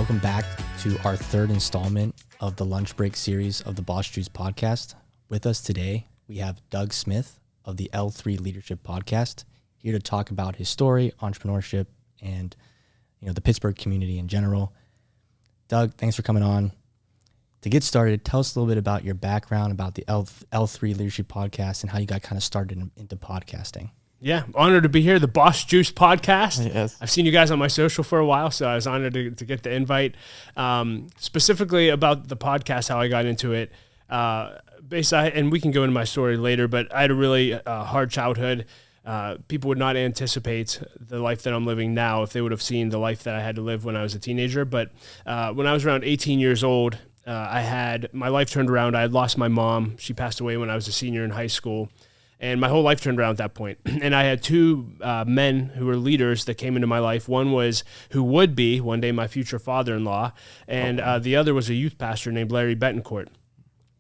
Welcome back to our third installment of the Lunch Break series of the Boss Juice podcast. With us today, we have Doug Smith of the L3 Leadership podcast, here to talk about his story, entrepreneurship, and the Pittsburgh community in general. Doug, thanks for coming on. To get started, tell us a little bit about your background, about the L3 Leadership podcast, and how you got kind of started into podcasting. Yeah, honored to be here, the Boss Juice podcast. Yes. I've seen you guys on my social for a while, so I was honored to get the invite. Specifically about the podcast, how I got into it. And we can go into my story later, but I had a really hard childhood. People would not anticipate the life that I'm living now if they would have seen the life that I had to live when I was a teenager. But when I was around 18 years old, I had my life turned around. I had lost my mom. She passed away when I was a senior in high school. And my whole life turned around at that point. And I had two men who were leaders that came into my life. One was who would be one day my future father-in-law, and the other was a youth pastor named Larry Betancourt.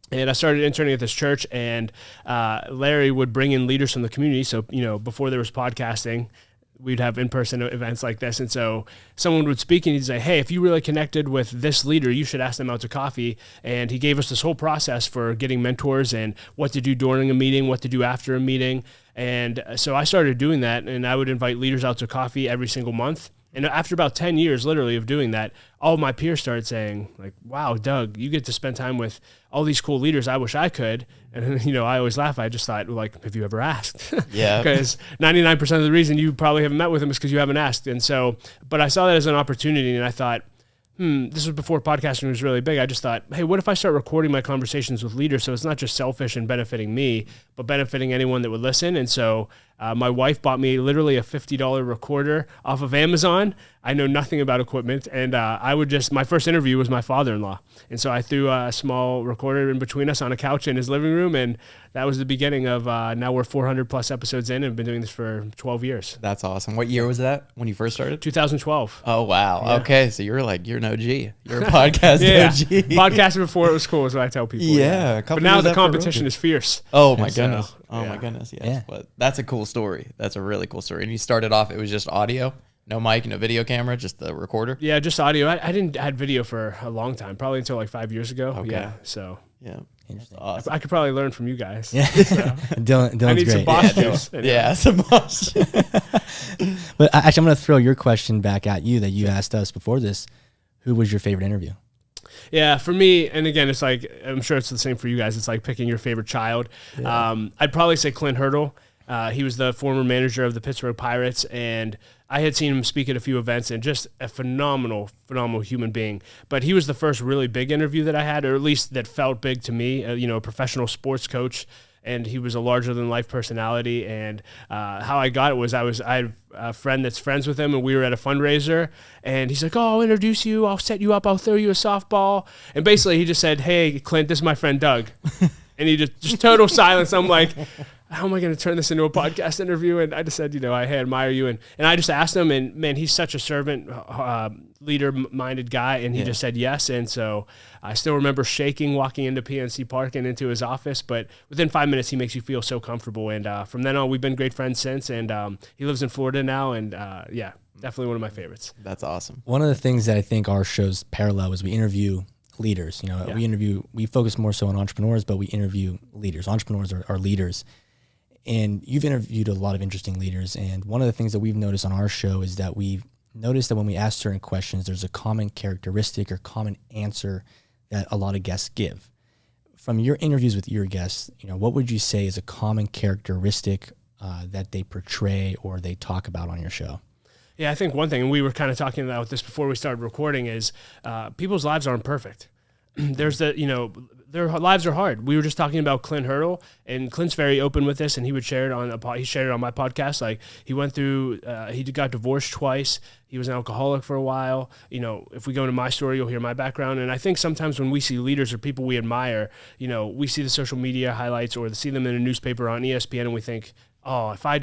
And I started interning at this church, and Larry would bring in leaders from the community. So, before there was podcasting, we'd have in-person events like this. And so someone would speak and he'd say, hey, if you really connected with this leader, you should ask them out to coffee. And he gave us this whole process for getting mentors and what to do during a meeting, what to do after a meeting. And so I started doing that, and I would invite leaders out to coffee every single month. And after about 10 years, literally, of doing that, all of my peers started saying, like, wow, Doug, you get to spend time with all these cool leaders. I wish I could. And, I always laugh. I just thought, like, have you ever asked? Yeah. Because 99% of the reason you probably haven't met with them is because you haven't asked. And so, but I saw that as an opportunity, and I thought, this was before podcasting was really big. I just thought, hey, what if I start recording my conversations with leaders so it's not just selfish and benefiting me, but benefiting anyone that would listen? And so my wife bought me literally a $50 recorder off of Amazon. I know nothing about equipment, and my first interview was my father-in-law. And so I threw a small recorder in between us on a couch in his living room, and that was the beginning of, now we're 400 plus episodes in and been doing this for 12 years. That's awesome. What year was that when you first started? 2012. Oh, wow. Yeah. Okay. So you're an OG. You're a podcast OG. Podcasting before it was cool is what I tell people. Yeah. But now the competition is fierce. Oh, my goodness. My goodness. Yes. Yeah. But that's a cool story. That's a really cool story. And you started off, it was just audio? No mic, no video camera, just the recorder? Yeah, just audio. I didn't had video for a long time, probably until like 5 years ago. Okay. Yeah, so. Yeah. Interesting. Awesome. I could probably learn from you guys. Yeah. So. Dylan's I need great. some boss juice. Yeah, some boss. But actually, I'm going to throw your question back at you that you asked us before this. Who was your favorite interview? Yeah, for me, and again, it's like, I'm sure it's the same for you guys. It's like picking your favorite child. Yeah. I'd probably say Clint Hurdle. He was the former manager of the Pittsburgh Pirates, and I had seen him speak at a few events, and just a phenomenal human being. But he was the first really big interview that I had, or at least that felt big to me, a professional sports coach, and he was a larger-than-life personality. And how I got it was I had a friend that's friends with him, and we were at a fundraiser, and he's like, oh, I'll introduce you, I'll set you up, I'll throw you a softball. And basically he just said, hey, Clint, this is my friend Doug. And he just total silence. I'm like, how am I going to turn this into a podcast interview? And I just said, I admire you. And I just asked him, and man, he's such a servant, leader-minded guy. And he just said yes. And so I still remember shaking, walking into PNC Park and into his office. But within 5 minutes, he makes you feel so comfortable. And from then on, we've been great friends since. And he lives in Florida now. And definitely one of my favorites. That's awesome. One of the things that I think our shows parallel is we interview leaders. We focus more so on entrepreneurs, but we interview leaders. Entrepreneurs are leaders. And you've interviewed a lot of interesting leaders. And one of the things that we've noticed on our show is that we've noticed that when we ask certain questions, there's a common characteristic or common answer that a lot of guests give. From your interviews with your guests, what would you say is a common characteristic that they portray or they talk about on your show? Yeah, I think one thing, and we were kind of talking about this before we started recording, is people's lives aren't perfect. Their lives are hard. We were just talking about Clint Hurdle, and Clint's very open with this, and he would share it on he shared it on my podcast. Like, he went through, he got divorced twice. He was an alcoholic for a while. If we go into my story, you'll hear my background. And I think sometimes when we see leaders or people we admire, we see the social media highlights or see them in a newspaper on ESPN, and we think, oh, if I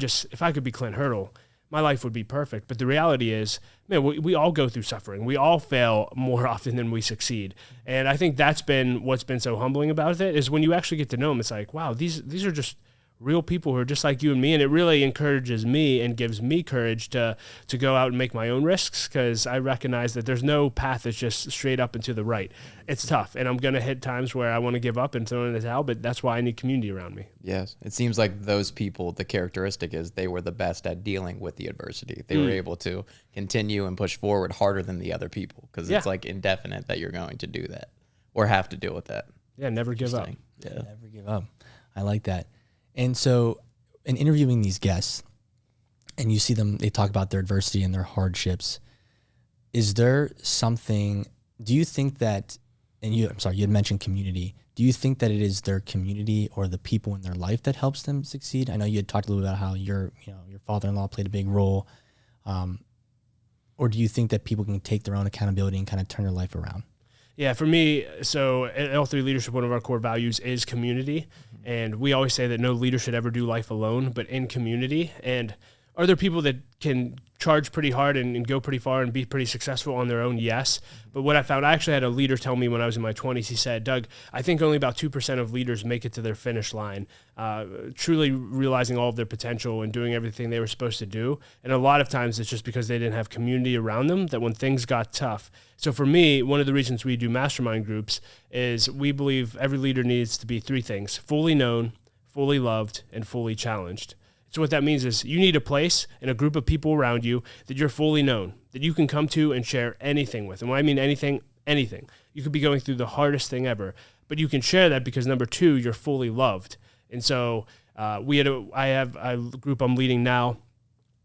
could be Clint Hurdle, my life would be perfect. But the reality is, man, we all go through suffering. We all fail more often than we succeed. And I think that's been what's been so humbling about it, is when you actually get to know them, it's like, wow, these are just real people who are just like you and me. And it really encourages me and gives me courage to go out and make my own risks, because I recognize that there's no path that's just straight up and to the right. It's tough, and I'm going to hit times where I want to give up and throw in the towel, but that's why I need community around me. Yes. It seems like those people, the characteristic is they were the best at dealing with the adversity. They were able to continue and push forward harder than the other people, because it's like indefinite that you're going to do that or have to deal with that. Yeah, never give up. Yeah, never give up. I like that. And so in interviewing these guests, and you see them, they talk about their adversity and their hardships. Is there something, do you think that, and you had mentioned community. Do you think that it is their community or the people in their life that helps them succeed? I know you had talked a little bit about how your father-in-law played a big role. Or do you think that people can take their own accountability and kind of turn their life around? Yeah, for me, so at L3 Leadership, one of our core values is community. And we always say that no leader should ever do life alone, but in community. And are there people that can charge pretty hard and go pretty far and be pretty successful on their own? Yes. But what I found, I actually had a leader tell me when I was in my 20s, he said, Doug, I think only about 2% of leaders make it to their finish line, truly realizing all of their potential and doing everything they were supposed to do. And a lot of times it's just because they didn't have community around them, that when things got tough. So for me, one of the reasons we do mastermind groups is we believe every leader needs to be three things: fully known, fully loved, and fully challenged. So what that means is you need a place and a group of people around you that you're fully known, that you can come to and share anything with. And when I mean anything, anything. You could be going through the hardest thing ever, but you can share that because, number two, you're fully loved. And so I have a group I'm leading now,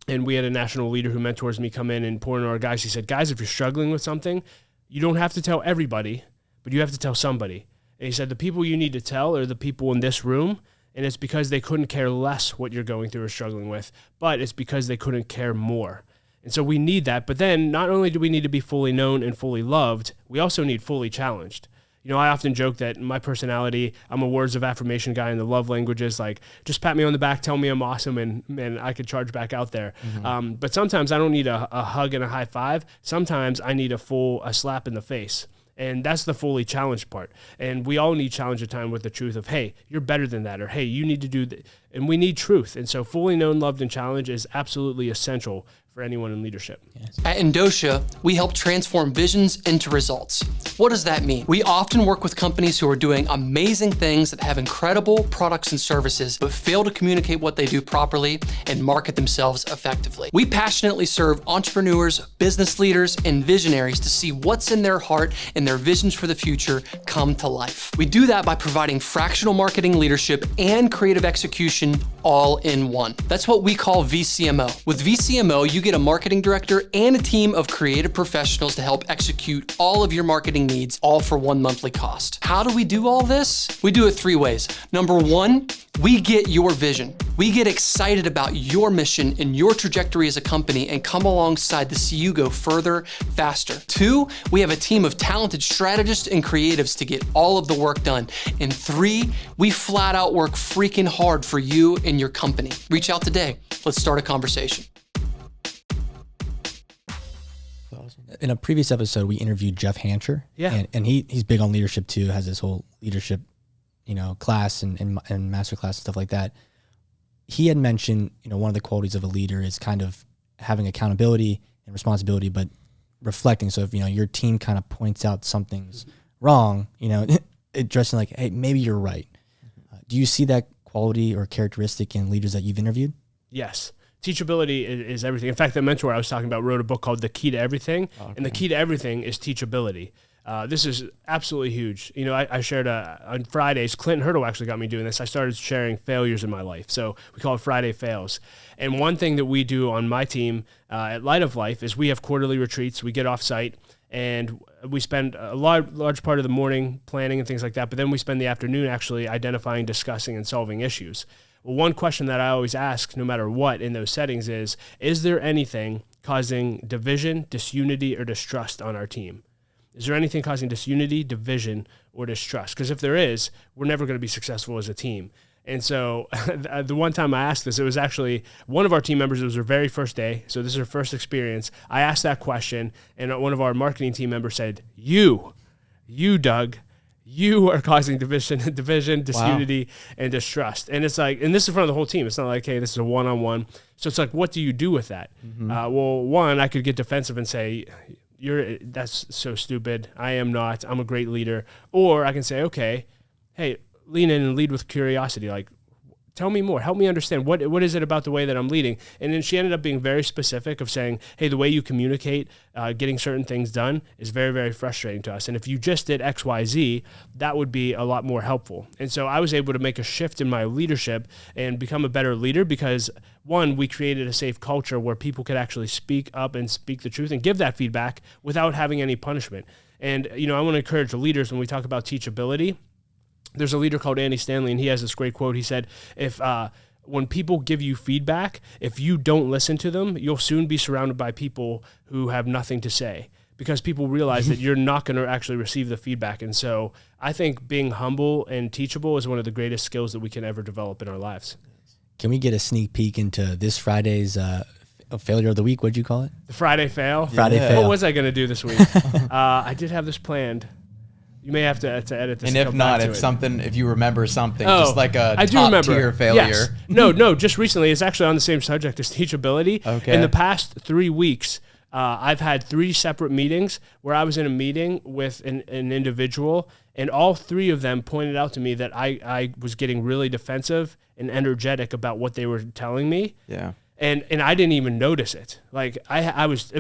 and we had a national leader who mentors me come in and pour into our guys. He said, guys, if you're struggling with something, you don't have to tell everybody, but you have to tell somebody. And he said, the people you need to tell are the people in this room. And it's because they couldn't care less what you're going through or struggling with, but it's because they couldn't care more. And so we need that. But then not only do we need to be fully known and fully loved, we also need fully challenged. You know, I often joke that my personality, I'm a words of affirmation guy in the love languages, like just pat me on the back, tell me I'm awesome, and I could charge back out there. Mm-hmm. But sometimes I don't need a hug and a high five. Sometimes I need a slap in the face. And that's the fully challenged part. And we all need challenge at time with the truth of, hey, you're better than that, or hey, you need to do that. And we need truth. And so fully known, loved, and challenged is absolutely essential for anyone in leadership. Yes. At Endosha, we help transform visions into results. What does that mean? We often work with companies who are doing amazing things that have incredible products and services, but fail to communicate what they do properly and market themselves effectively. We passionately serve entrepreneurs, business leaders, and visionaries to see what's in their heart and their visions for the future come to life. We do that by providing fractional marketing leadership and creative execution all in one. That's what we call VCMO. With VCMO, you get a marketing director and a team of creative professionals to help execute all of your marketing needs, all for one monthly cost. How do we do all this? We do it three ways. Number one, we get your vision. We get excited about your mission and your trajectory as a company and come alongside to see you go further, faster. Two, we have a team of talented strategists and creatives to get all of the work done. And three, we flat out work freaking hard for you and your company. Reach out today. Let's start a conversation. In a previous episode, we interviewed Jeff Hancher. Yeah. And he's big on leadership too, has this whole leadership, class and master class and stuff like that. He had mentioned, one of the qualities of a leader is kind of having accountability and responsibility, but reflecting. So if, your team kind of points out something's wrong, addressing like, hey, maybe you're right. Do you see that quality or characteristic in leaders that you've interviewed? Yes. Teachability is everything. In fact, the mentor I was talking about wrote a book called The Key to Everything, and the key to everything is teachability. This is absolutely huge. I shared on Fridays, Clinton Hurdle actually got me doing this. I started sharing failures in my life. So we call it Friday Fails. And one thing that we do on my team at Light of Life is we have quarterly retreats. We get off site and we spend a large part of the morning planning and things like that. But then we spend the afternoon actually identifying, discussing, and solving issues. Well, one question that I always ask, no matter what in those settings is there anything causing division, disunity, or distrust on our team? Is there anything causing disunity, division, or distrust? Because if there is, we're never going to be successful as a team. And so the one time I asked this, it was actually one of our team members. It was her very first day. So this is her first experience. I asked that question, and one of our marketing team members said, you, Doug, you are causing division, disunity, and distrust. And it's like, and this is in front of the whole team. It's not like, hey, this is a one-on-one. So it's like, what do you do with that? Well, one, I could get defensive and say, that's so stupid. I am not. I'm a great leader. Or I can say, okay, hey, lean in and lead with curiosity. Like, tell me more. Help me understand what is it about the way that I'm leading. And then she ended up being very specific of saying, hey, the way you communicate, getting certain things done is very, very frustrating to us. And if you just did X, Y, Z, that would be a lot more helpful. And so I was able to make a shift in my leadership and become a better leader because, one, we created a safe culture where people could actually speak up and speak the truth and give that feedback without having any punishment. And, I want to encourage the leaders when we talk about teachability. There's a leader called Andy Stanley, and he has this great quote. He said, when people give you feedback, if you don't listen to them, you'll soon be surrounded by people who have nothing to say because people realize that you're not going to actually receive the feedback. And so I think being humble and teachable is one of the greatest skills that we can ever develop in our lives. Can we get a sneak peek into this Friday's failure of the week? What'd you call it? The Friday fail? Friday fail. What was I going to do this week? I did have this planned. You may have to edit this. And if not, if you remember something, just like a top tier failure. Yes. No, just recently, it's actually on the same subject as teachability. Okay. In the past 3 weeks, I've had 3 separate meetings where I was in a meeting with an individual, and all 3 of them pointed out to me that I was getting really defensive and energetic about what they were telling me. Yeah. And I didn't even notice it. Like I was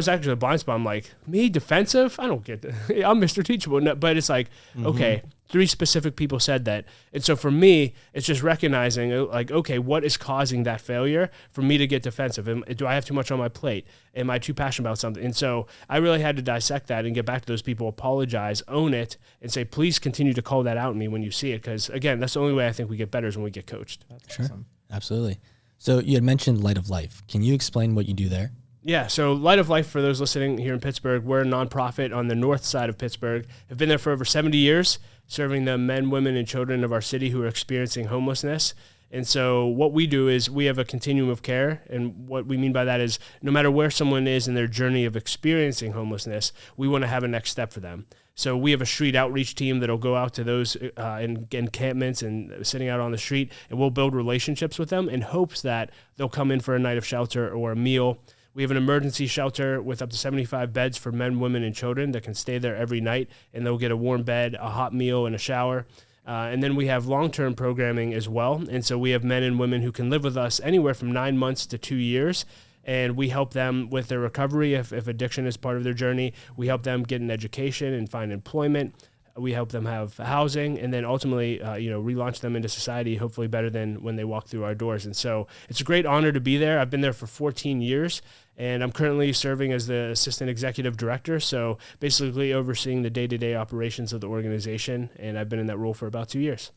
actually a blind spot. I'm like, me defensive? I don't get that. I'm Mr. Teachable. No, but it's like, okay, 3 specific people said that. And so for me, it's just recognizing like, okay, what is causing that failure for me to get defensive? Do I have too much on my plate? Am I too passionate about something? And so I really had to dissect that and get back to those people, apologize, own it, and say, please continue to call that out in me when you see it. Because again, that's the only way I think we get better is when we get coached. Sure. Awesome. Absolutely. So you had mentioned Light of Life. Can you explain what you do there? Yeah, so Light of Life, for those listening here in Pittsburgh, we're a nonprofit on the north side of Pittsburgh. Have been there for over 70 years, serving the men, women, and children of our city who are experiencing homelessness. And so what we do is we have a continuum of care, and what we mean by that is no matter where someone is in their journey of experiencing homelessness, we want to have a next step for them. So we have a street outreach team that'll go out to those encampments and sitting out on the street, and we'll build relationships with them in hopes that they'll come in for a night of shelter or a meal. We have an emergency shelter with up to 75 beds for men, women, and children that can stay there every night, and they'll get a warm bed, a hot meal, and a shower. And then we have long-term programming as well. And so we have men and women who can live with us anywhere from 9 months to 2 years. And we help them with their recovery if addiction is part of their journey. We help them get an education and find employment. We help them have housing, and then ultimately, relaunch them into society, hopefully better than when they walk through our doors. And so it's a great honor to be there. I've been there for 14 years, and I'm currently serving as the assistant executive director. So basically overseeing the day-to-day operations of the organization. And I've been in that role for about 2 years.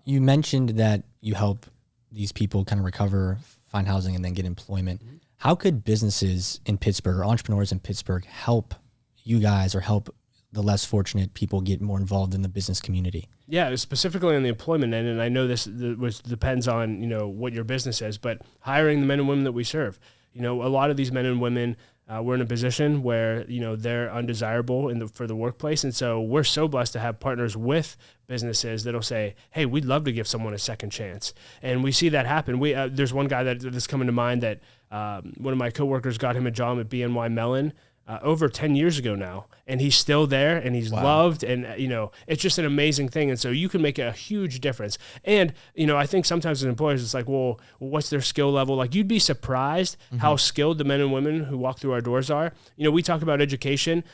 You mentioned that you help these people kind of recover, find housing, and then get employment. Mm-hmm. How could businesses in Pittsburgh or entrepreneurs in Pittsburgh help you guys or help the less fortunate people get more involved in the business community? Yeah, specifically on the employment end, and I know this depends on what your business is, but hiring the men and women that we serve. A lot of these men and women, we're in a position where they're undesirable for the workplace, and so we're so blessed to have partners with businesses that'll say, "Hey, we'd love to give someone a second chance," and we see that happen. There's one guy that's coming to mind that one of my coworkers got him a job at BNY Mellon over 10 years ago now, and he's still there, and he's loved, and it's just an amazing thing. And so you can make a huge difference. And I think sometimes as employers, it's like, well, what's their skill level? Like, you'd be surprised how skilled the men and women who walk through our doors are. We talk about education.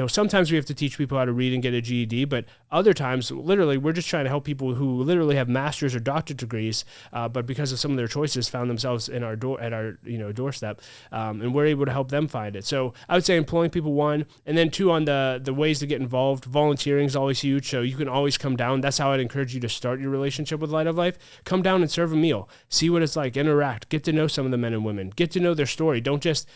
Sometimes we have to teach people how to read and get a GED, but other times, literally, we're just trying to help people who literally have master's or doctorate degrees, but because of some of their choices, found themselves in our doorstep, and we're able to help them find it. So I would say employing people, 1, and then 2, on the ways to get involved. Volunteering is always huge, so you can always come down. That's how I'd encourage you to start your relationship with Light of Life. Come down and serve a meal. See what it's like. Interact. Get to know some of the men and women. Get to know their story. Don't just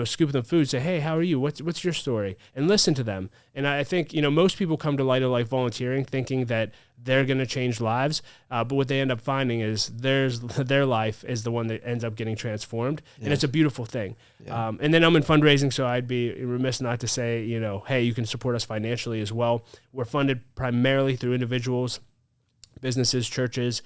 scoop them food, say, hey, how are you? What's your story? And listen to them. And I think, most people come to Light of Life volunteering thinking that they're going to change lives. But what they end up finding is their life is the one that ends up getting transformed. And it's a beautiful thing. Yeah. And then I'm in fundraising, so I'd be remiss not to say, hey, you can support us financially as well. We're funded primarily through individuals, businesses, churches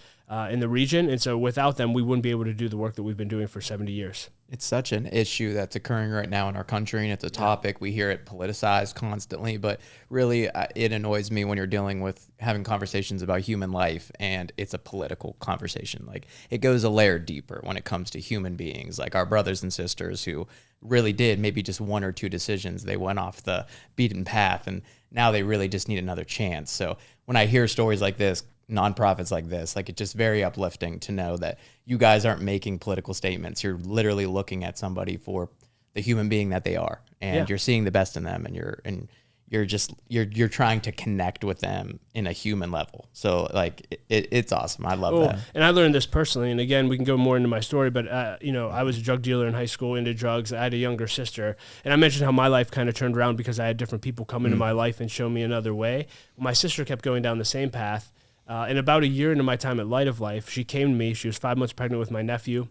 in the region. And so without them, we wouldn't be able to do the work that we've been doing for 70 years. It's such an issue that's occurring right now in our country, and it's a topic. We hear it politicized constantly, but really it annoys me when you're dealing with having conversations about human life and it's a political conversation. Like, it goes a layer deeper when it comes to human beings, like our brothers and sisters who really did maybe just one or two decisions. They went off the beaten path, and now they really just need another chance. So when I hear stories like this, nonprofits like this, like, it's just very uplifting to know that you guys aren't making political statements. You're literally looking at somebody for the human being that they are, and you're seeing the best in them, and you're trying to connect with them in a human level. So like, it's awesome. I love that. And I learned this personally. And again, we can go more into my story, but I was a drug dealer in high school, into drugs. I had a younger sister, and I mentioned how my life kind of turned around because I had different people come into my life and show me another way. My sister kept going down the same path. And about a year into my time at Light of Life, she came to me. She was 5 months pregnant with my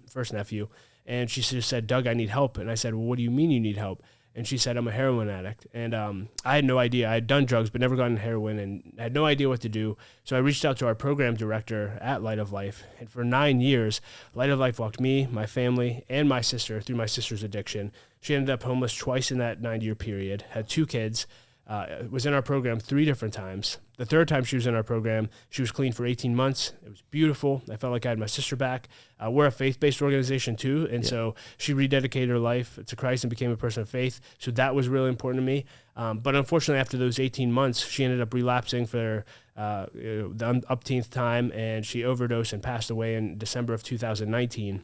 first nephew. And she just said, Doug, I need help. And I said, well, what do you mean you need help? And she said, I'm a heroin addict. And I had no idea. I had done drugs, but never gotten heroin, and I had no idea what to do. So I reached out to our program director at Light of Life. And for 9 years, Light of Life walked me, my family, and my sister through my sister's addiction. She ended up homeless twice in that 9-year period, had 2 kids, was in our program 3 different times. The third time she was in our program, she was clean for 18 months. It was beautiful. I felt like I had my sister back. We're a faith-based organization too, and so she rededicated her life to Christ and became a person of faith. So that was really important to me. But unfortunately, after those 18 months, she ended up relapsing for the upteenth time, and she overdosed and passed away in December of 2019.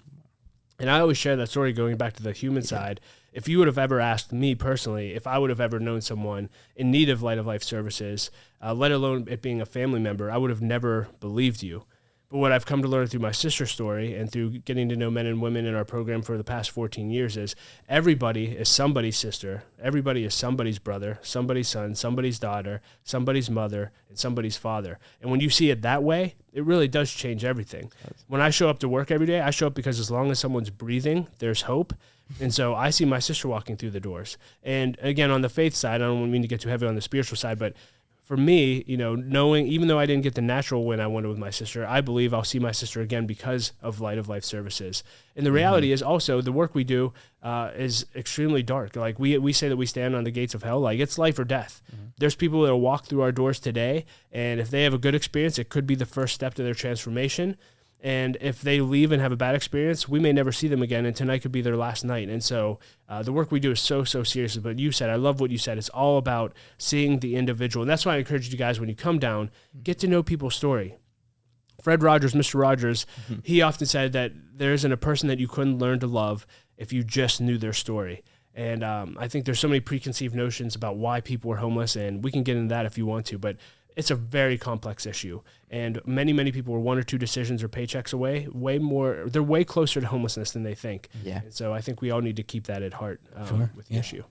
And I always share that story going back to the human side. If you would have ever asked me personally if I would have ever known someone in need of Light of Life services, let alone it being a family member, I would have never believed you. But what I've come to learn through my sister's story and through getting to know men and women in our program for the past 14 years is everybody is somebody's sister, everybody is somebody's brother, somebody's son, somebody's daughter, somebody's mother, and somebody's father. And when you see it that way, it really does change everything. When I show up to work every day, I show up because as long as someone's breathing, there's hope. And so I see my sister walking through the doors. And again, on the faith side, I don't mean to get too heavy on the spiritual side, but for me, knowing, even though I didn't get the natural win I wanted with my sister, I believe I'll see my sister again because of Light of Life services. And the reality is also the work we do is extremely dark. Like we say that we stand on the gates of hell, like it's life or death. There's people that will walk through our doors today, and if they have a good experience, it could be the first step to their transformation. And if they leave and have a bad experience, we may never see them again, and tonight could be their last night. And so the work we do is so serious. But you said, I love what you said. It's all about seeing the individual. And that's why I encourage you guys, when you come down, get to know people's story. Fred Rogers, Mr. Rogers, he often said that there isn't a person that you couldn't learn to love if you just knew their story. And I think there's so many preconceived notions about why people are homeless, and we can get into that if you want to. But it's a very complex issue, and many people are 1 or 2 decisions or paychecks away. They're way closer to homelessness than they think. Yeah. And so I think we all need to keep that at heart with the issue.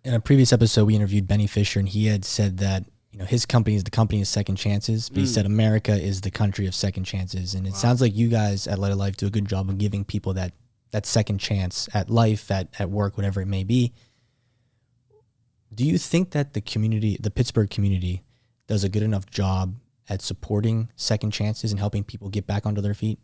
In a previous episode, we interviewed Benny Fisher, and he had said that his company is the company of second chances, but he said America is the country of second chances. And it sounds like you guys at Light of Life do a good job of giving people that second chance at life, at work, whatever it may be. Do you think that the Pittsburgh community, does a good enough job at supporting second chances and helping people get back onto their feet?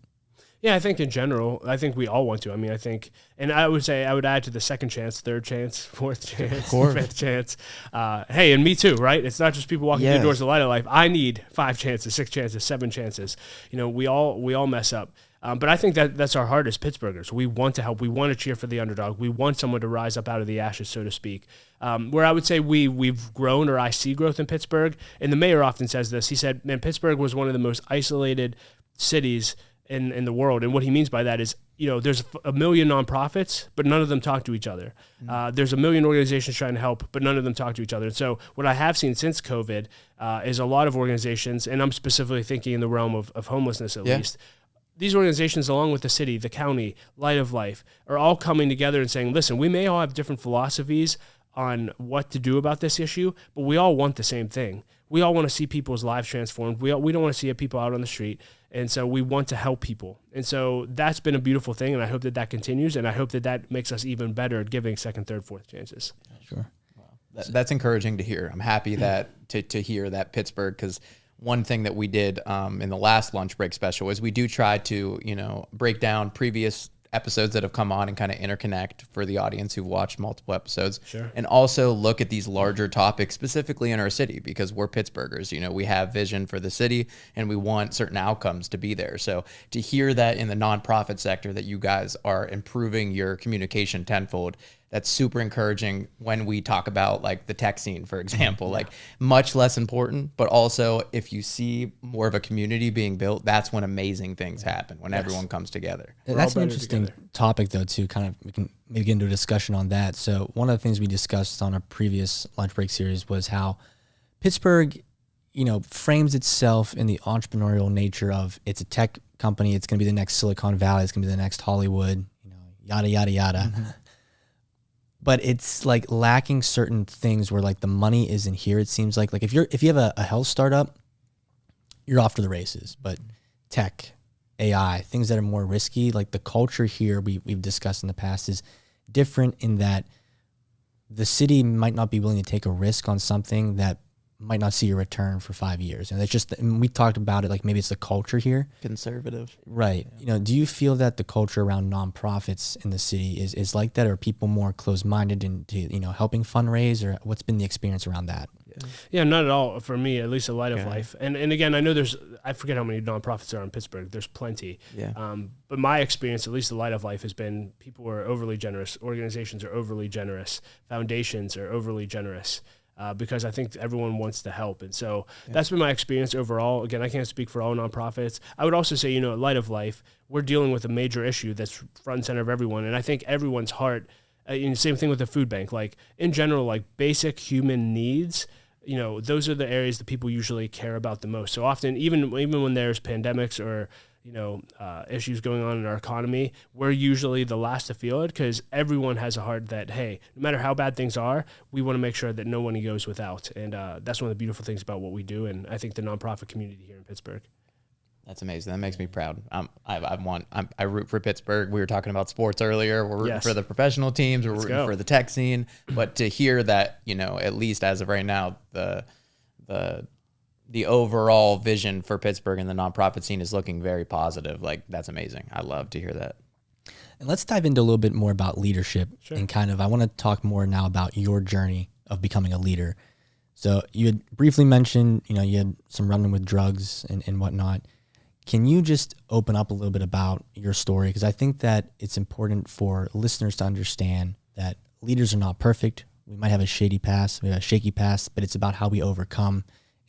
Yeah, I think in general, I think we all want to. I mean, I think, and I would say I would add to the second chance, third chance, fourth chance, fifth chance. Hey, and me too, right? It's not just people walking through the doors of Light of Life. I need 5 chances, 6 chances, 7 chances. We all mess up. But I think that's our heart as Pittsburghers. We want to help. We want to cheer for the underdog. We want someone to rise up out of the ashes, so to speak. Where I would say we've grown, or I see growth in Pittsburgh, and the mayor often says this. He said, man, Pittsburgh was one of the most isolated cities in the world. And what he means by that is, there's a million nonprofits, but none of them talk to each other. There's a million organizations trying to help, but none of them talk to each other. And so what I have seen since COVID is a lot of organizations, and I'm specifically thinking in the realm of homelessness at least, these organizations, along with the city, the county, Light of Life, are all coming together and saying, listen, we may all have different philosophies on what to do about this issue, but we all want the same thing. We all want to see people's lives transformed. We don't want to see people out on the street. And so we want to help people. And so that's been a beautiful thing. And I hope that that continues. And I hope that that makes us even better at giving second, third, fourth chances. Sure. Wow. That's encouraging to hear. I'm happy that to hear that Pittsburgh, because one thing that we did in the last lunch break special is we do try to, break down previous episodes that have come on and kind of interconnect for the audience who've watched multiple episodes. Sure. And also look at these larger topics specifically in our city, because we're Pittsburghers. We have vision for the city and we want certain outcomes to be there. So to hear that in the nonprofit sector that you guys are improving your communication tenfold, that's super encouraging when we talk about like the tech scene, for example, like much less important, but also if you see more of a community being built, that's when amazing things happen, when everyone comes together. That's an interesting topic though, too, kind of, we can maybe get into a discussion on that. So one of the things we discussed on our previous lunch break series was how Pittsburgh, frames itself in the entrepreneurial nature of it's a tech company. It's going to be the next Silicon Valley. It's going to be the next Hollywood, yada, yada, yada. Mm-hmm. But it's like lacking certain things where like the money isn't here. It seems like if you have a health startup, you're off to the races. But tech, AI, things that are more risky, like the culture here we've discussed in the past is different in that the city might not be willing to take a risk on something that might not see a return for 5 years. And that's just, and we talked about it, like maybe it's the culture here. Conservative. Right. Yeah. Do you feel that the culture around nonprofits in the city is like that? Or are people more closed-minded into, helping fundraise, or what's been the experience around that? Yeah, not at all for me, at least a Light of Life. And again, I know I forget how many nonprofits are in Pittsburgh. There's plenty. Yeah. But my experience, at least the Light of Life, has been people are overly generous. Organizations are overly generous. Foundations are overly generous. Because I think everyone wants to help. And so that's been my experience overall. Again, I can't speak for all nonprofits. I would also say, at Light of Life, we're dealing with a major issue that's front and center of everyone. And I think everyone's heart, same thing with the food bank, like in general, like basic human needs, those are the areas that people usually care about the most. So often, even when there's pandemics or issues going on in our economy, we're usually the last to feel it, because everyone has a heart that, hey, no matter how bad things are, we want to make sure that no one goes without. And that's one of the beautiful things about what we do. And I think the nonprofit community here in Pittsburgh. That's amazing. That makes me proud. I root for Pittsburgh. We were talking about sports earlier. We're rooting for the professional teams. We're rooting for the tech scene. But to hear that, at least as of right now, the overall vision for Pittsburgh and the nonprofit scene is looking very positive. Like, that's amazing. I love to hear that. And let's dive into a little bit more about leadership. Sure. And I want to talk more now about your journey of becoming a leader. So you had briefly mentioned, you had some run-in with drugs and whatnot. Can you just open up a little bit about your story? Because I think that it's important for listeners to understand that leaders are not perfect. We might have a shaky past, but it's about how we overcome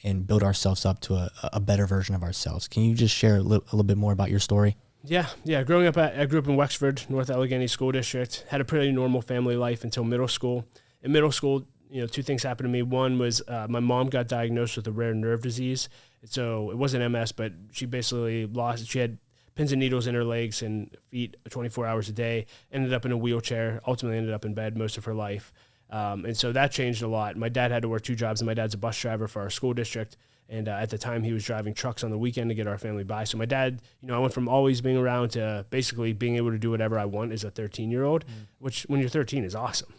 and build ourselves up to a better version of ourselves. Can you just share a little bit more about your story? Yeah. Growing up, I grew up in Wexford, North Allegheny School District, had a pretty normal family life until middle school. In middle school, two things happened to me. One was my mom got diagnosed with a rare nerve disease. So it wasn't MS, but she basically she had pins and needles in her legs and feet 24 hours a day, ended up in a wheelchair, ultimately ended up in bed most of her life. And so that changed a lot. My dad had to work 2 jobs, and my dad's a bus driver for our school district. And at the time, he was driving trucks on the weekend to get our family by. So my dad, I went from always being around to basically being able to do whatever I want as a 13-year-old, which when you're 13 is awesome.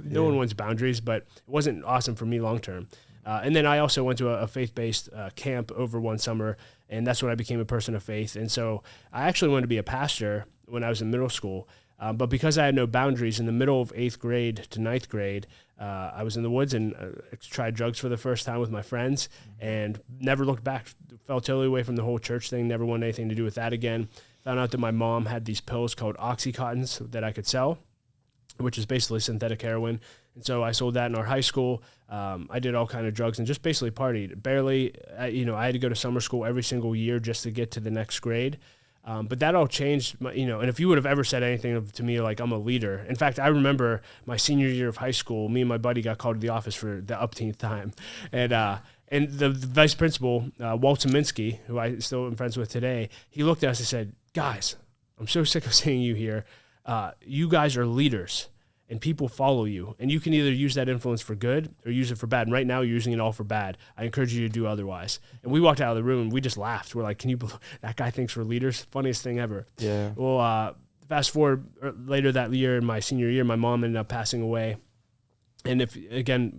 No one wants boundaries, but it wasn't awesome for me long term. And then I also went to a faith-based camp over one summer, and that's when I became a person of faith. And so I actually wanted to be a pastor when I was in middle school. But because I had no boundaries, in the middle of 8th grade to 9th grade, I was in the woods and tried drugs for the first time with my friends and never looked back. Fell totally away from the whole church thing, never wanted anything to do with that again. Found out that my mom had these pills called Oxycontins that I could sell, which is basically synthetic heroin. And so I sold that in our high school. I did all kind of drugs and just basically partied. Barely, I had to go to summer school every single year just to get to the next grade. But that all changed, and if you would have ever said anything to me like I'm a leader. In fact, I remember my senior year of high school, me and my buddy got called to the office for the upteenth time. And the vice principal, Walt Zeminski, who I still am friends with today, he looked at us and said, guys, I'm so sick of seeing you here. You guys are leaders and people follow you, and you can either use that influence for good or use it for bad. And right now you're using it all for bad. I encourage you to do otherwise. And we walked out of the room and we just laughed. We're like, can you believe that guy thinks we're leaders? Funniest thing ever. Yeah. Well, fast forward later that year, in my senior year, my mom ended up passing away. And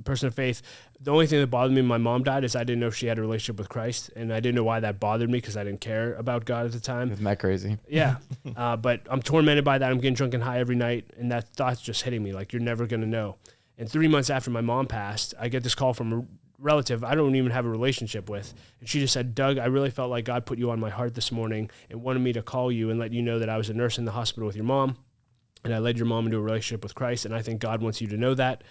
person of faith, the only thing that bothered me when my mom died is I didn't know if she had a relationship with Christ. And I didn't know why that bothered me because I didn't care about God at the time. Isn't that crazy? Yeah. But I'm tormented by that. I'm getting drunk and high every night. And that thought's just hitting me like, you're never going to know. And 3 months after my mom passed, I get this call from a relative I don't even have a relationship with. And she just said, Doug, I really felt like God put you on my heart this morning and wanted me to call you and let you know that I was a nurse in the hospital with your mom. And I led your mom into a relationship with Christ. And I think God wants you to know that.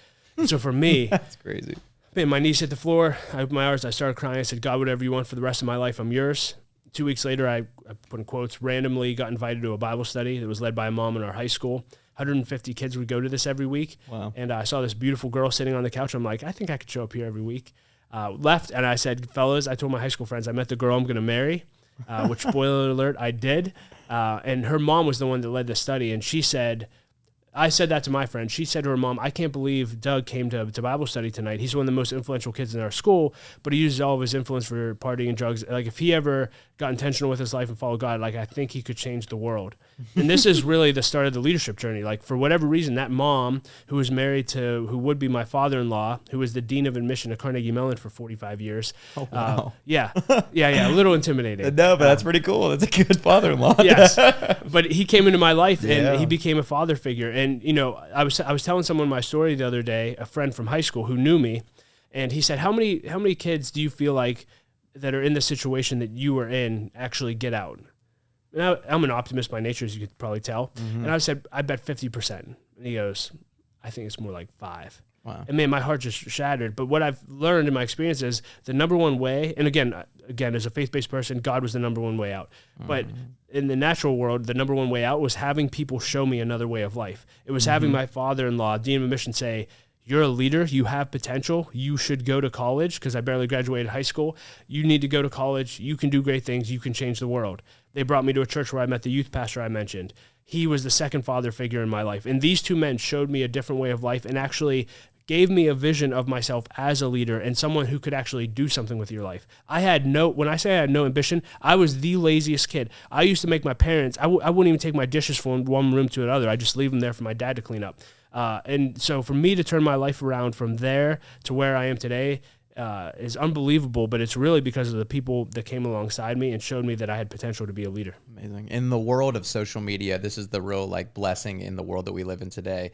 So for me, that's crazy. Man, my knees hit the floor. I opened my arms. I started crying. I said, God, whatever you want for the rest of my life, I'm yours. 2 weeks later, I put in quotes, randomly got invited to a Bible study that was led by a mom in our high school. 150 kids would go to this every week. Wow. And I saw this beautiful girl sitting on the couch. I'm like, I think I could show up here every week. Left, and I said, fellas, I told my high school friends, I met the girl I'm going to marry, which, spoiler alert, I did. And her mom was the one that led the study. And she said, I said that to my friend. She said to her mom, I can't believe Doug came to Bible study tonight. He's one of the most influential kids in our school, but he uses all of his influence for partying and drugs. Like, if he ever got intentional with his life and followed God, like, I think he could change the world. And this is really the start of the leadership journey. Like, for whatever reason, that mom who was married to who would be my father-in-law, who was the dean of admission at Carnegie Mellon for 45 years. Oh, wow. Yeah, a little intimidating. No, but that's pretty cool. That's a good father-in-law. Yes, but he came into my life and he became a father figure. And, you know, I was telling someone my story the other day, a friend from high school who knew me, and he said, how many kids do you feel like that are in the situation that you were in actually get out? And I'm an optimist by nature, as you could probably tell. Mm-hmm. And I said, I bet 50%. And he goes, I think it's more like 5. Wow. And man, my heart just shattered. But what I've learned in my experience is the number one way, and again, as a faith-based person, God was the number one way out. Mm-hmm. But in the natural world, the number one way out was having people show me another way of life. It was having my father-in-law, dean of admission, say, you're a leader, you have potential, you should go to college, because I barely graduated high school. You need to go to college, you can do great things, you can change the world. They brought me to a church where I met the youth pastor I mentioned. He was the second father figure in my life. And these two men showed me a different way of life and actually gave me a vision of myself as a leader and someone who could actually do something with your life. When I say I had no ambition, I was the laziest kid. I used to make my parents, I wouldn't even take my dishes from one room to another. I just leave them there for my dad to clean up. And so for me to turn my life around from there to where I am today is unbelievable, but it's really because of the people that came alongside me and showed me that I had potential to be a leader. Amazing. In the world of social media, this is the real blessing in the world that we live in today.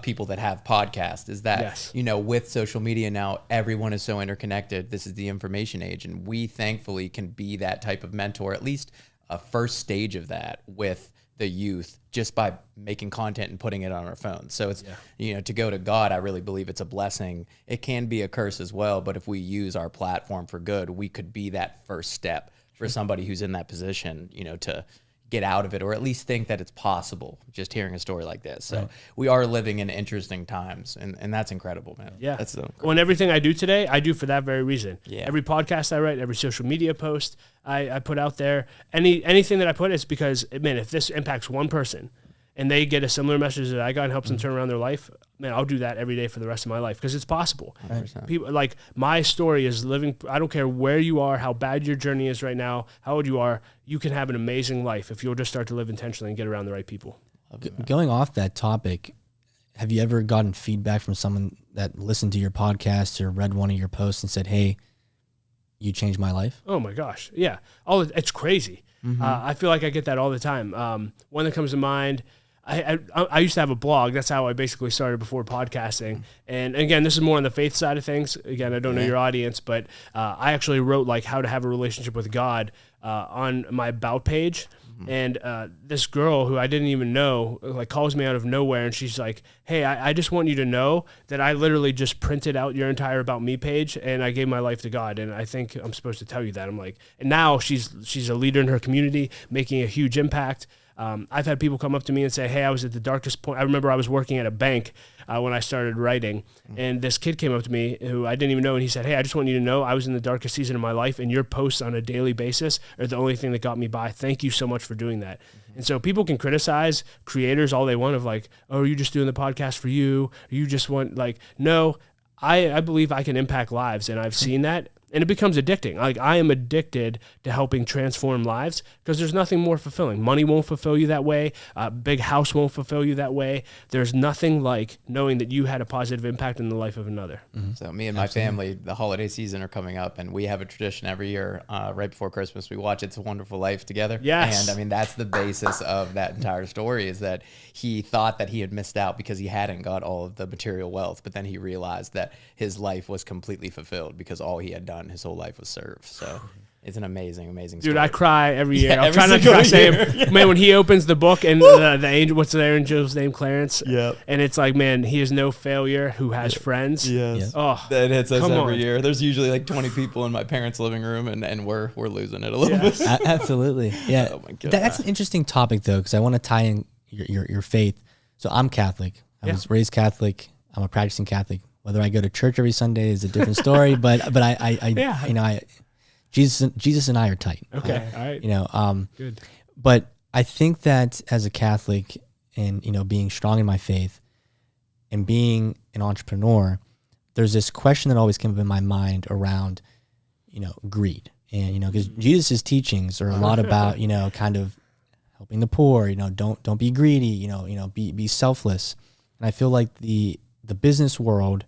People that have podcasts is that, you know, with social media now, everyone is so interconnected. This is the information age. And we thankfully can be that type of mentor, at least a first stage of that with the youth, just by making content and putting it on our phones. So it's, you know, to go to God, I really believe it's a blessing. It can be a curse as well, but if we use our platform for good, we could be that first step for somebody who's in that position, you know, to get out of it, or at least think that it's possible, just hearing a story like this. So we are living in interesting times, and that's incredible, man. Yeah. That's so incredible. Well, and everything I do today, I do for that very reason. Yeah. Every podcast I write, every social media post I put out there, anything that I put, is because, man, if this impacts one person and they get a similar message that I got and helps them turn around their life, man, I'll do that every day for the rest of my life, because it's possible. 100%. People, like, my story is living. I don't care where you are, how bad your journey is right now, how old you are, you can have an amazing life if you'll just start to live intentionally and get around the right people. Going off that topic, have you ever gotten feedback from someone that listened to your podcast or read one of your posts and said, hey, you changed my life? Oh my gosh. Yeah. It's crazy. Mm-hmm. I feel like I get that all the time. One that comes to mind, I used to have a blog. That's how I basically started before podcasting. And again, this is more on the faith side of things. Again, I don't know your audience, but I actually wrote like how to have a relationship with God on my about page. And this girl who I didn't even know like calls me out of nowhere, and she's like, hey, I just want you to know that I literally just printed out your entire About Me page and I gave my life to God, and I think I'm supposed to tell you that. I'm like, and now she's a leader in her community, making a huge impact. I've had people come up to me and say, hey, I was at the darkest point. I remember I was working at a bank when I started writing, and this kid came up to me who I didn't even know, and he said, hey, I just want you to know I was in the darkest season of my life, and your posts on a daily basis are the only thing that got me by. Thank you so much for doing that. And so people can criticize creators all they want of like, oh, are you just doing the podcast for you? Or you just want like, no, I believe I can impact lives, and I've seen that. And it becomes addicting. Like I am addicted to helping transform lives because there's nothing more fulfilling. Money won't fulfill you that way. A big house won't fulfill you that way. There's nothing like knowing that you had a positive impact in the life of another. Mm-hmm. So me and my family, the holiday season are coming up, and we have a tradition every year right before Christmas. We watch It's a Wonderful Life together. Yes. And I mean, that's the basis of that entire story is that he thought that he had missed out because he hadn't got all of the material wealth, but then he realized that his life was completely fulfilled because all he had done his whole life was served. So it's an amazing story. Dude, I cry every year. Yeah, I'm trying not to cry saying, man, when he opens the book and the angel, what's the angel's name? Clarence. Yeah. And it's like, man, he is no failure who has friends. Yes. Oh, That hits us come every on. year. There's usually like 20 people in my parents' living room, and we're losing it a little bit. Absolutely. Yeah. Oh my God. That's an interesting topic though, because I want to tie in your faith. So I'm Catholic. I was raised Catholic. I'm a practicing Catholic. Whether I go to church every Sunday is a different story, but Yeah. you know, Jesus and I are tight. Okay. All right. You know, Good. but I think that as a Catholic and, you know, being strong in my faith and being an entrepreneur, there's this question that always came up in my mind around, you know, greed. And, you know, because Jesus' teachings are a lot about, you know, kind of helping the poor, you know, don't be greedy, you know, be selfless. And I feel like the business world,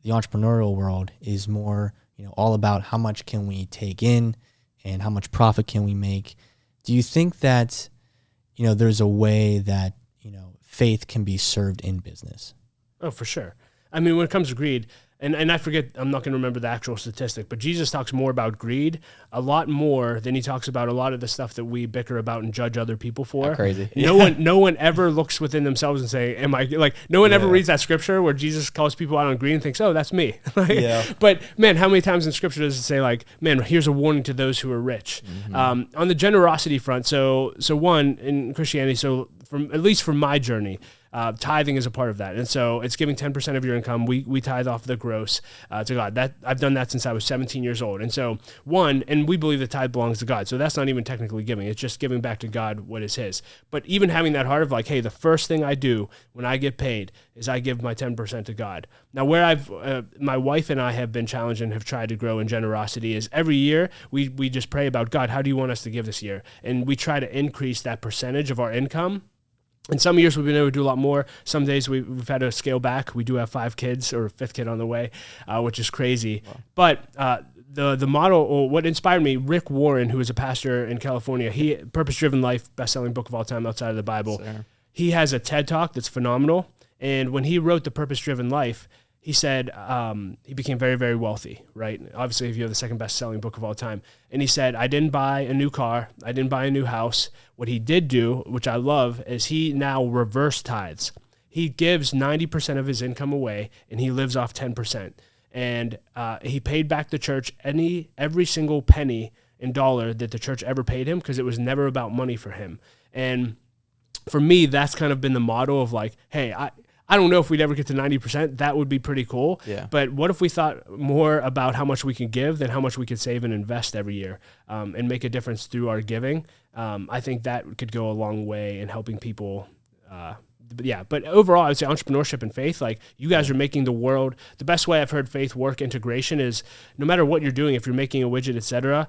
the entrepreneurial world is more, you know, all about how much can we take in and how much profit can we make. Do you think that, you know, there's a way that, you know, faith can be served in business? Oh, for sure. I mean, when it comes to greed, and I forget, I'm not going to remember the actual statistic, but Jesus talks more about greed a lot more than he talks about a lot of the stuff that we bicker about and judge other people for. Crazy. No one ever looks within themselves and say, am I like, no one ever reads that scripture where Jesus calls people out on greed and thinks, oh, that's me. But man, how many times in scripture does it say like, man, here's a warning to those who are rich? On the generosity front. So one in Christianity, so at least from my journey, tithing is a part of that. And so it's giving 10% of your income. We tithe off the gross to God. That I've done that since I was 17 years old. And so and we believe the tithe belongs to God. So that's not even technically giving. It's just giving back to God what is his. But even having that heart of like, hey, the first thing I do when I get paid is I give my 10% to God. Now where my wife and I have been challenged and have tried to grow in generosity is every year we just pray about, God, how do you want us to give this year? And we try to increase that percentage of our income. And some years we've been able to do a lot more. Some days we've had to scale back. We do have 5 kids or a 5th kid on the way, which is crazy. Wow. But the model, or what inspired me, Rick Warren, who is a pastor in California, Purpose-Driven Life, best-selling book of all time outside of the Bible. Sure. He has a TED Talk that's phenomenal. And when he wrote The Purpose-Driven Life, he said he became very, very wealthy, right? Obviously, if you have the second best-selling book of all time. And he said, I didn't buy a new car. I didn't buy a new house. What he did do, which I love, is he now reverse tithes. He gives 90% of his income away, and he lives off 10%. And he paid back the church every single penny and dollar that the church ever paid him because it was never about money for him. And for me, that's kind of been the motto of like, hey, I don't know if we'd ever get to 90%. That would be pretty cool. Yeah. But what if we thought more about how much we can give than how much we could save and invest every year and make a difference through our giving? I think that could go a long way in helping people. But overall, I would say entrepreneurship and faith, like you guys are making the world, the best way I've heard faith work integration is no matter what you're doing, if you're making a widget, et cetera,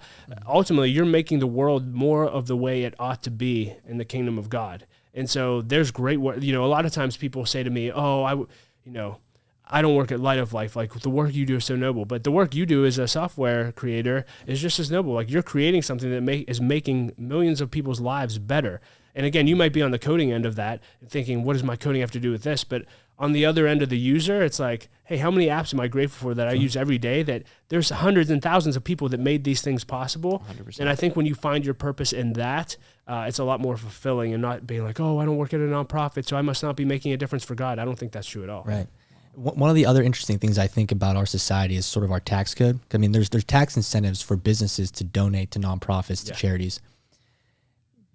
ultimately you're making the world more of the way it ought to be in the kingdom of God. And so there's great work. You know, a lot of times people say to me, oh, I don't work at Light of Life. Like the work you do is so noble, but the work you do as a software creator is just as noble. Like you're creating something that is making millions of people's lives better. And again, you might be on the coding end of that thinking, what does my coding have to do with this? But on the other end of the user, it's like, hey, how many apps am I grateful for that I use every day that there's hundreds and thousands of people that made these things possible. 100%. And I think when you find your purpose in that, it's a lot more fulfilling and not being like, oh, I don't work at a nonprofit, so I must not be making a difference for God. I don't think that's true at all. Right. One of the other interesting things I think about our society is sort of our tax code. I mean, there's tax incentives for businesses to donate to nonprofits, to charities.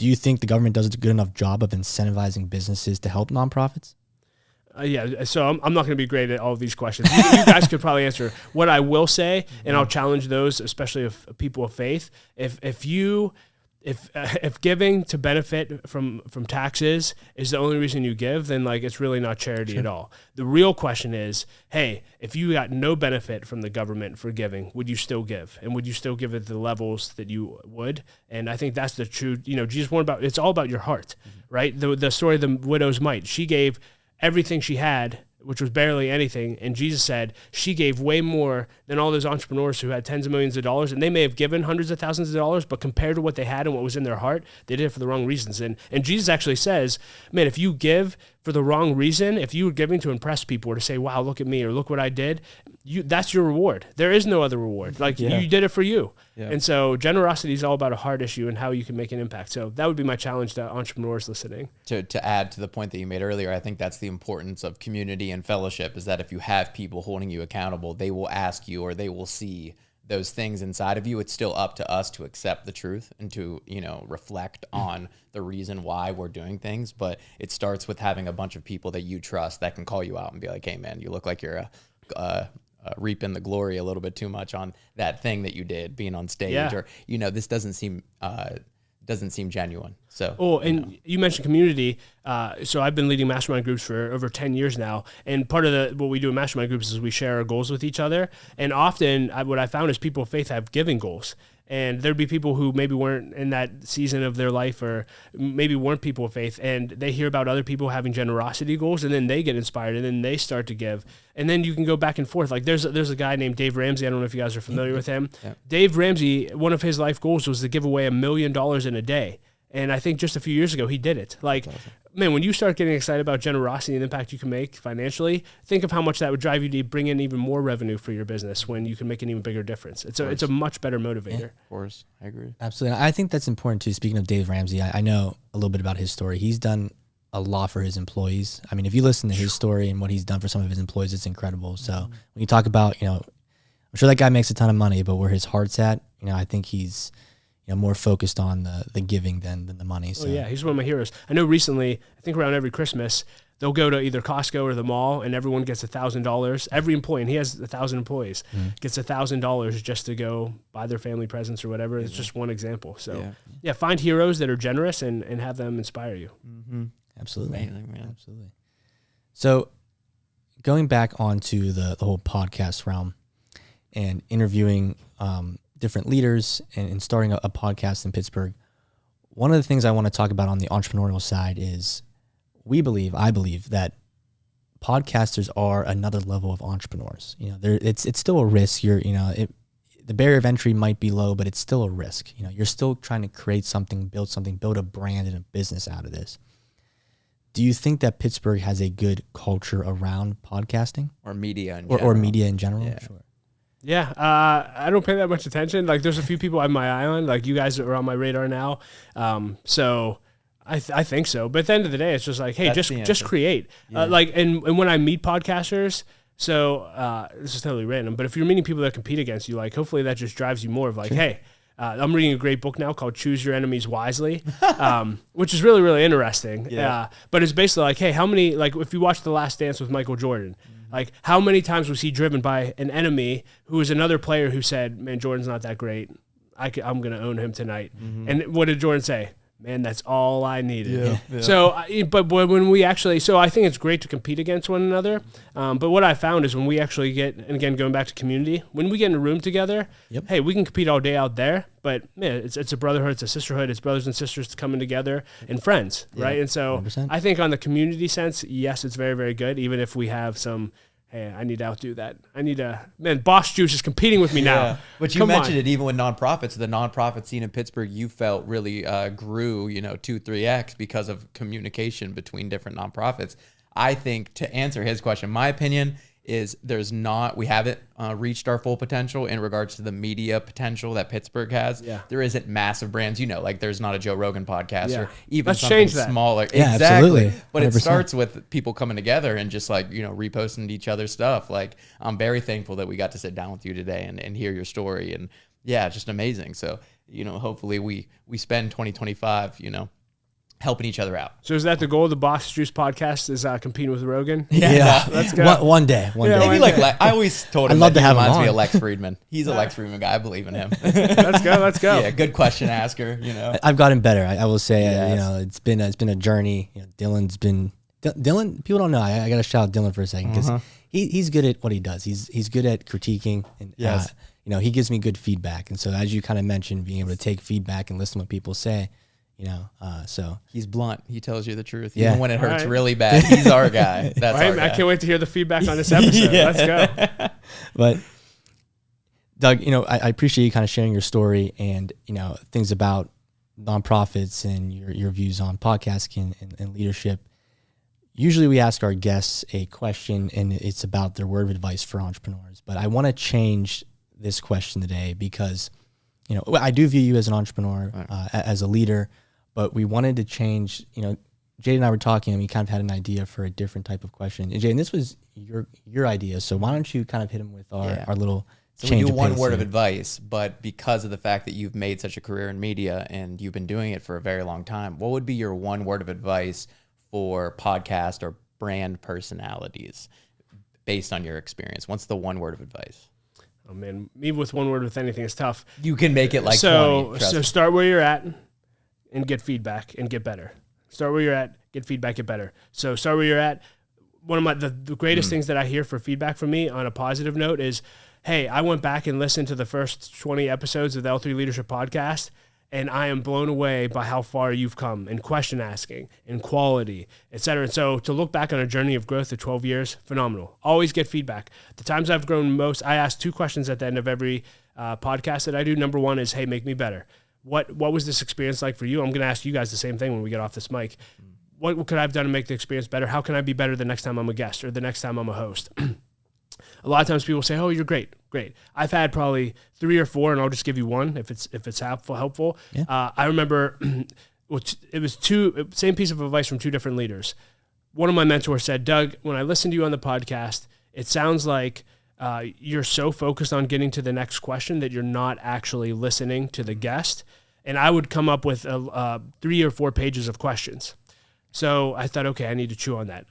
Do you think the government does a good enough job of incentivizing businesses to help nonprofits? Yeah, so I'm not going to be great at all of these questions. You guys could probably answer. What I will say, and I'll challenge those, especially if people of faith, if giving to benefit from taxes is the only reason you give, then like it's really not charity at all. The real question is, hey, if you got no benefit from the government for giving, would you still give? And would you still give at the levels that you would? And I think that's the true, Jesus warned about, it's all about your heart, right? The story of the widow's mite, she gave everything she had, which was barely anything. And Jesus said she gave way more than all those entrepreneurs who had tens of millions of dollars. And they may have given hundreds of thousands of dollars, but compared to what they had and what was in their heart, they did it for the wrong reasons. And Jesus actually says, man, if you give for the wrong reason, if you were giving to impress people or to say, wow, look at me, or look what I did, that's your reward. There is no other reward. Like you did it for you. Yeah. And so generosity is all about a heart issue and how you can make an impact. So that would be my challenge to entrepreneurs listening. To add to the point that you made earlier, I think that's the importance of community and fellowship, is that if you have people holding you accountable, they will ask you or they will see those things inside of you. It's still up to us to accept the truth and to, reflect on the reason why we're doing things. But it starts with having a bunch of people that you trust that can call you out and be like, hey man, you look like you're reaping the glory a little bit too much on that thing that you did, being on stage, or this doesn't seem genuine. So you mentioned community. So I've been leading mastermind groups for over 10 years now, and part of what we do in mastermind groups is we share our goals with each other. And often what I found is people of faith have giving goals. And there'd be people who maybe weren't in that season of their life, or maybe weren't people of faith, and they hear about other people having generosity goals, and then they get inspired, and then they start to give. And then you can go back and forth. Like there's a guy named Dave Ramsey. I don't know if you guys are familiar with him. Yeah. Dave Ramsey, one of his life goals was to give away $1 million in a day. And I think just a few years ago, he did it. Like, man, when you start getting excited about generosity and the impact you can make financially, think of how much that would drive you to bring in even more revenue for your business when you can make an even bigger difference. It's a much better motivator. Yeah, of course, I agree. Absolutely. I think that's important too. Speaking of Dave Ramsey, I know a little bit about his story. He's done a lot for his employees. I mean, if you listen to his story and what he's done for some of his employees, it's incredible. So when you talk about, I'm sure that guy makes a ton of money, but where his heart's at, I think he's more focused on the giving than the money. So. Oh yeah, he's one of my heroes. I know recently, I think around every Christmas, they'll go to either Costco or the mall, and everyone gets $1,000. Every employee, and he has 1,000 employees, gets $1,000 just to go buy their family presents or whatever. It's just one example. So yeah, find heroes that are generous and have them inspire you. Mm-hmm. Absolutely. Man. Absolutely. So going back onto the whole podcast realm and interviewing different leaders and starting a podcast in Pittsburgh, one of the things I want to talk about on the entrepreneurial side is I believe that podcasters are another level of entrepreneurs. It's still a risk. The barrier of entry might be low, but it's still a risk. You're still trying to create something, build a brand and a business out of this. Do you think that Pittsburgh has a good culture around podcasting or media in general? Or media in general? Yeah. Sure. Yeah, I don't pay that much attention. Like, there's a few people I have my eye on. Like, you guys are on my radar now. So I think so. But at the end of the day, it's just like, hey, just create. Yeah. And when I meet podcasters, so this is totally random, but if you're meeting people that compete against you, like, hopefully that just drives you more of like, hey, I'm reading a great book now called Choose Your Enemies Wisely, which is really, really interesting. Yeah. But it's basically like, hey, how many, like, if you watch The Last Dance with Michael Jordan, like, how many times was he driven by an enemy who was another player who said, man, Jordan's not that great. I'm going to own him tonight. Mm-hmm. And what did Jordan say? Man, that's all I needed. Yeah. So, but when we actually, so I think it's great to compete against one another. But what I found is when we actually get, and again, going back to community, when we get in a room together, hey, we can compete all day out there, but man, it's a brotherhood, it's a sisterhood, it's brothers and sisters coming together and friends, right? And so 100%. I think on the community sense, yes, it's very, very good, even if we have some, hey, I need to outdo that. Boss Juice is competing with me now. But you mentioned it even with nonprofits. The nonprofit scene in Pittsburgh, you felt really grew, 2-3x because of communication between different nonprofits. I think, to answer his question, my opinion is we haven't reached our full potential in regards to the media potential that Pittsburgh has. Yeah. There isn't massive brands, like there's not a Joe Rogan podcast or even Let's something change that. smaller. Yeah, exactly. Absolutely. But it starts with people coming together and just reposting each other's stuff. Like, I'm very thankful that we got to sit down with you today and hear your story. And yeah, just amazing. So hopefully we spend 2025, helping each other out. So is that the goal of the Boss Juice podcast, is competing with Rogan? Yeah. Let's go. One day. Maybe I always told him I'd love that to he have him reminds me on. of Lex Friedman. He's a Lex Friedman guy. I believe in him. Let's go. Yeah, good question asker, I've gotten better. I will say, Yes. it's been a journey. Dylan, people don't know. I got to shout out Dylan for a second because he's good at what he does. He's good at critiquing, and Yes. he gives me good feedback. And so, as you kind of mentioned, being able to take feedback and listen to what people say, so He's blunt. He tells you the truth. Yeah. Even when it hurts Right. really bad, he's our guy. That's All our right, guy. I can't wait to hear the feedback on this episode. Let's go. But Doug, I appreciate you kind of sharing your story and, things about nonprofits and your views on podcasting and leadership. Usually we ask our guests a question and it's about their word of advice for entrepreneurs. But I want to change this question today because, I do view you as an entrepreneur, as a leader, but we wanted to change, Jade and I were talking and we kind of had an idea for a different type of question. And Jade, and this was your idea. So why don't you kind of hit him with our little So change we do of one pace word here. of advice, but because of the fact that you've made such a career in media and you've been doing it for a very long time, what would be your one word of advice for podcast or brand personalities based on your experience? What's the one word of advice? Oh man, me with one word with anything is tough. You can make it like 20. So trust me. start where you're at and get feedback and get better. Start where you're at, get feedback, get better. So start where you're at. One of the greatest things that I hear for feedback from me on a positive note is, hey, I went back and listened to the first 20 episodes of the L3 Leadership Podcast, and I am blown away by how far you've come in question asking, in quality, et cetera. And so to look back on a journey of growth of 12 years, phenomenal. Always get feedback. The times I've grown most, I ask 2 questions at the end of every podcast that I do. Number 1 is, hey, make me better. What was this experience like for you? I'm going to ask you guys the same thing when we get off this mic. What could I have done to make the experience better? How can I be better the next time I'm a guest or the next time I'm a host? A lot of times people say, oh, you're great. I've had probably 3 or 4, and I'll just give you one if it's helpful. Yeah. I remember it was same piece of advice from 2 different leaders. One of my mentors said, Doug, when I listen to you on the podcast, it sounds like you're so focused on getting to the next question that you're not actually listening to the guest. And I would come up with 3 or 4 pages of questions. So I thought, okay, I need to chew on that.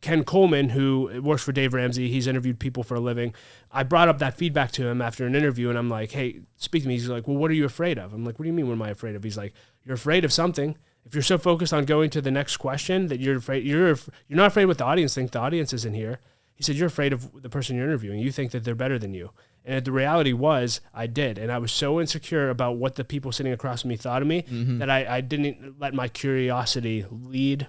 Ken Coleman, who works for Dave Ramsey, he's interviewed people for a living. I brought up that feedback to him after an interview, and I'm like, hey, speak to me. He's like, well, what are you afraid of? I'm like, what do you mean, what am I afraid of? He's like, you're afraid of something. If you're so focused on going to the next question that you're afraid, you're not afraid what the audience thinks. The audience isn't here. He said, you're afraid of the person you're interviewing. You think that they're better than you. And the reality was I did. And I was so insecure about what the people sitting across from me thought of me that I didn't let my curiosity lead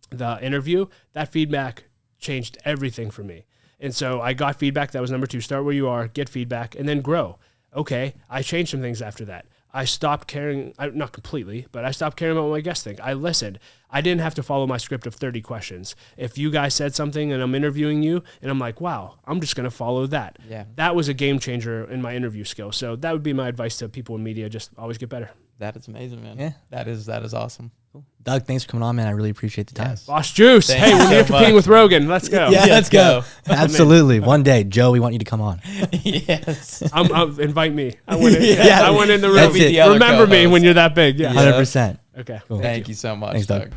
the interview. That feedback changed everything for me. And so I got feedback. That was number 2. Start where you are, get feedback, and then grow. Okay, I changed some things after that. I stopped caring, not completely, but I stopped caring about what my guests think. I listened. I didn't have to follow my script of 30 questions. If you guys said something and I'm interviewing you and I'm like, wow, I'm just going to follow that. Yeah. That was a game changer in my interview skill. So that would be my advice to people in media. Just always get better. That is amazing, man. Yeah. That is awesome. Cool. Doug, thanks for coming on, man. I really appreciate the time. Yes. Boss Juice. Thank Hey, you when so you're competing much. with Rogan, let's go. Yeah, let's go. go. Absolutely. One day, Joe, we want you to come on. Yes. Invite me. I went in, Yeah. I went in the room. That's it. The other Remember me co-host. when you're that big. Yeah. 100%. Okay. Cool. Thank you so much, Thanks, Doug. Doug.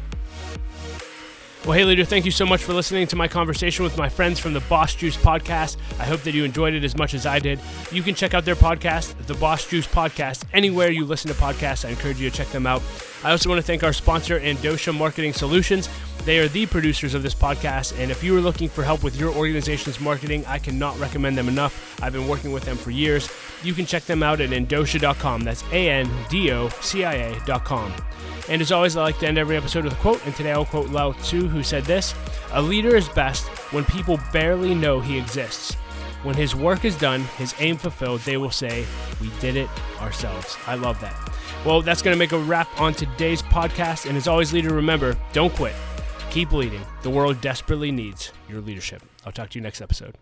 Well, hey, leader, thank you so much for listening to my conversation with my friends from the Boss Juice podcast. I hope that you enjoyed it as much as I did. You can check out their podcast, the Boss Juice podcast, anywhere you listen to podcasts. I encourage you to check them out. I also want to thank our sponsor, Endosha Marketing Solutions. They are the producers of this podcast, and if you are looking for help with your organization's marketing, I cannot recommend them enough. I've been working with them for years. You can check them out at endosha.com. That's ANDOCIA.com. And as always, I like to end every episode with a quote, and today I'll quote Lao Tzu, who said this: "A leader is best when people barely know he exists. When his work is done, his aim fulfilled, they will say, 'We did it ourselves.'" I love that. Well, that's going to make a wrap on today's podcast. And as always, leader, remember, don't quit. Keep leading. The world desperately needs your leadership. I'll talk to you next episode.